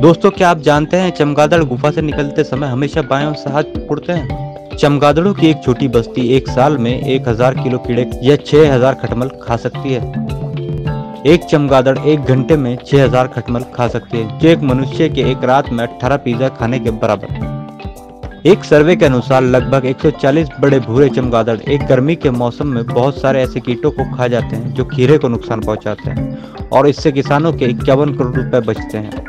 दोस्तों, क्या आप जानते हैं चमगादड़ गुफा से निकलते समय हमेशा बाएं ओर से हाथ मुड़ते हैं। चमगादड़ों की एक छोटी बस्ती एक साल में 1000 किलो कीड़े या 6000 खटमल खा सकती है। एक चमगादड़ एक घंटे में 6000 खटमल खा सकती है, जो एक मनुष्य के एक रात में 18 पिज्जा खाने के बराबर है। एक सर्वे के अनुसार लगभग 140 बड़े भूरे चमगादड़ एक गर्मी के मौसम में बहुत सारे ऐसे कीटों को खा जाते हैं जो खीरे को नुकसान पहुंचाते हैं, और इससे किसानों के 51 करोड़ रुपए बचते हैं।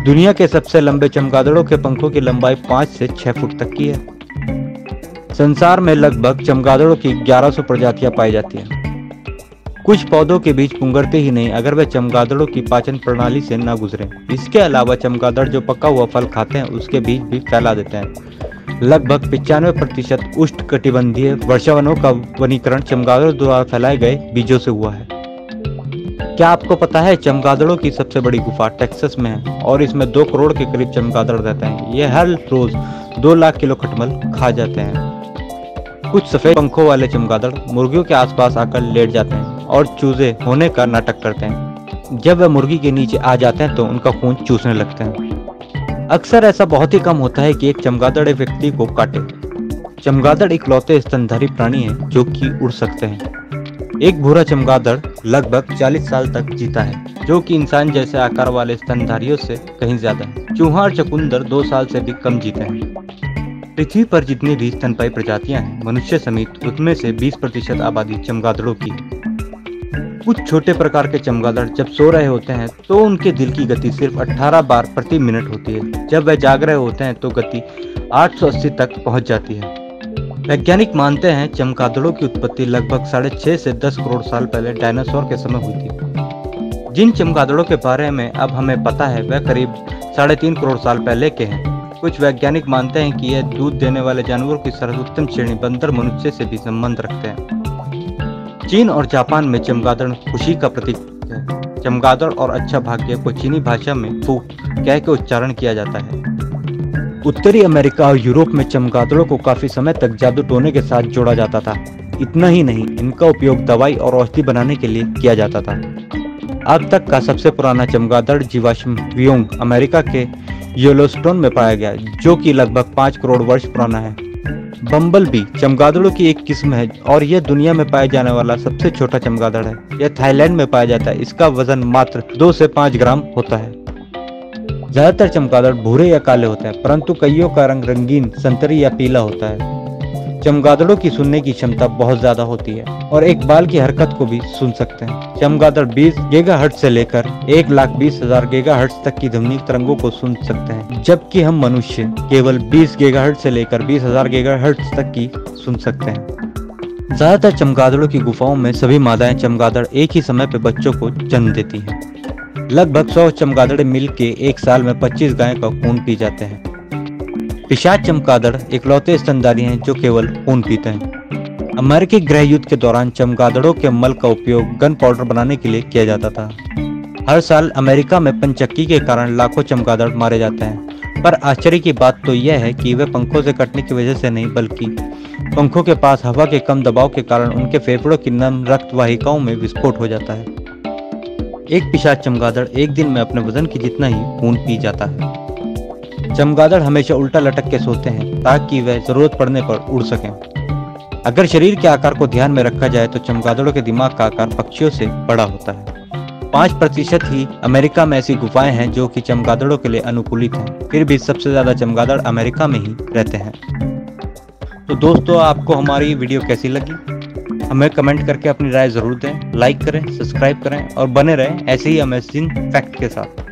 दुनिया के सबसे लंबे चमगादड़ों के पंखों की लंबाई 5 से 6 फुट तक की है। संसार में लगभग चमगादड़ों की 1100 प्रजातियां पाई जाती हैं। कुछ पौधों के बीज पुंगरते ही नहीं अगर वे चमगादड़ों की पाचन प्रणाली से न गुजरें। इसके अलावा चमगादड़ जो पका हुआ फल खाते हैं उसके बीज भी फैला देते हैं। लगभग 95% उष्णकटिबंधीय वर्षावनों का वनीकरण चमगादड़ों द्वारा फैलाए गए बीजों से हुआ है। क्या आपको पता है चमगादड़ों की सबसे बड़ी गुफा टेक्सास में है और इसमें 2 करोड़ के करीब चमगादड़ रहते हैं। ये हर रोज 2 लाख किलो खटमल खा जाते हैं। कुछ सफेद पंखों वाले चमगादड़ मुर्गियों के आसपास आकर लेट जाते हैं और चूजे होने का नाटक करते हैं। जब वे मुर्गी के नीचे आ जाते हैं तो उनका खून चूसने लगते हैं। अक्सर ऐसा बहुत ही कम होता है कि एक चमगादड़ एक व्यक्ति को काटे। चमगादड़ इकलौते स्तनधारी प्राणी हैं जो कि उड़ सकते हैं। एक भूरा चमगादड़ लगभग 40 साल तक जीता है, जो कि इंसान जैसे आकार वाले स्तनधारियों से कहीं ज्यादा है। चूहा और चकुंदर 2 साल से भी कम जीते हैं। पृथ्वी पर जितनी भी स्तनपायी प्रजातियां हैं, मनुष्य समेत उसमें से 20% आबादी चमगादड़ों की है। कुछ छोटे प्रकार के चमगादड़ जब सो रहे होते हैं तो उनके दिल की गति सिर्फ 18 बार प्रति मिनट होती है। जब वह जाग रहे होते हैं तो गति 880 तक पहुंच जाती है। वैज्ञानिक मानते हैं चमगादड़ों की उत्पत्ति लगभग 6.5 से 10 करोड़ साल पहले डायनासोर के समय हुई थी। जिन चमगादड़ों के बारे में अब हमें पता है वह करीब 3.5 करोड़ साल पहले के हैं। कुछ वैज्ञानिक मानते हैं कि यह दूध देने वाले जानवरों की सर्वोत्तम श्रेणी बंदर मनुष्य से भी संबंध रखते हैं। चीन और जापान में चमगादड़ खुशी का प्रतीक है। चमगादड़ और अच्छा भाग्य को चीनी भाषा में फू कह के उच्चारण किया जाता है। उत्तरी अमेरिका और यूरोप में चमगादड़ों को काफी समय तक जादू टोने के साथ जोड़ा जाता था। इतना ही नहीं, इनका उपयोग दवाई और औषधि बनाने के लिए किया जाता था। अब तक का सबसे पुराना चमगादड़ जीवाश्म वियोंग अमेरिका के येलोस्टोन में पाया गया, जो कि लगभग 5 करोड़ वर्ष पुराना है। बम्बल बी चमगादड़ों की एक किस्म है और यह दुनिया में पाया जाने वाला सबसे छोटा चमगादड़ है। यह थाईलैंड में पाया जाता है। इसका वजन मात्र 2 से 5 ग्राम होता है। ज्यादातर चमगादड़ भूरे या काले होते हैं, परंतु कईयों का रंग रंगीन संतरी या पीला होता है। चमगादड़ों की सुनने की क्षमता बहुत ज्यादा होती है और एक बाल की हरकत को भी सुन सकते हैं। चमगादड़ 20 गीगाहर्ट्ज से लेकर 1,20,000 गीगाहर्ट्ज तक की ध्वनि तरंगों को सुन सकते हैं, जबकि हम मनुष्य केवल 20 गीगाहर्ट्ज से लेकर 20,000 गीगाहर्ट्ज तक की सुन सकते हैं। ज्यादातर चमगादड़ों की गुफाओं में सभी मादाएं चमगादड़ एक ही समय पर बच्चों को जन्म देती हैं। लगभग 100 चमगादड़ मिल के एक साल में 25 गायों का खून पी जाते हैं। पिशाच चमगादड़ इकलौते स्तनधारी हैं जो केवल खून पीते हैं। अमेरिकी गृह युद्ध के दौरान चमगादड़ों के मल का उपयोग गन पाउडर बनाने के लिए किया जाता था। हर साल अमेरिका में पनचक्की के कारण लाखों चमगादड़ मारे जाते हैं, पर आश्चर्य की बात तो यह है कि वे पंखों से कटने की वजह से नहीं, बल्कि पंखों के पास हवा के कम दबाव के कारण उनके फेफड़ों की नम रक्त वाहिकाओं में विस्फोट हो जाता है। एक पिशाच चमगादड़ एक दिन में अपने वजन की जितना ही खून पी जाता है। चमगादड़ हमेशा उल्टा लटक के सोते हैं ताकि वे जरूरत पड़ने पर उड़ सकें। अगर शरीर के आकार को ध्यान में रखा जाए तो चमगादड़ों के दिमाग का आकार पक्षियों से बड़ा होता है। 5% ही अमेरिका में ऐसी गुफाएं हैं जो कि चमगादड़ों के लिए अनुकूलित हैं। फिर भी सबसे ज्यादा चमगादड़ अमेरिका में ही रहते हैं। तो दोस्तों, आपको हमारी वीडियो कैसी लगी हमें कमेंट करके अपनी राय जरूर दें। लाइक करें, सब्सक्राइब करें और बने रहें ऐसे ही अमेजिंग फैक्ट के साथ।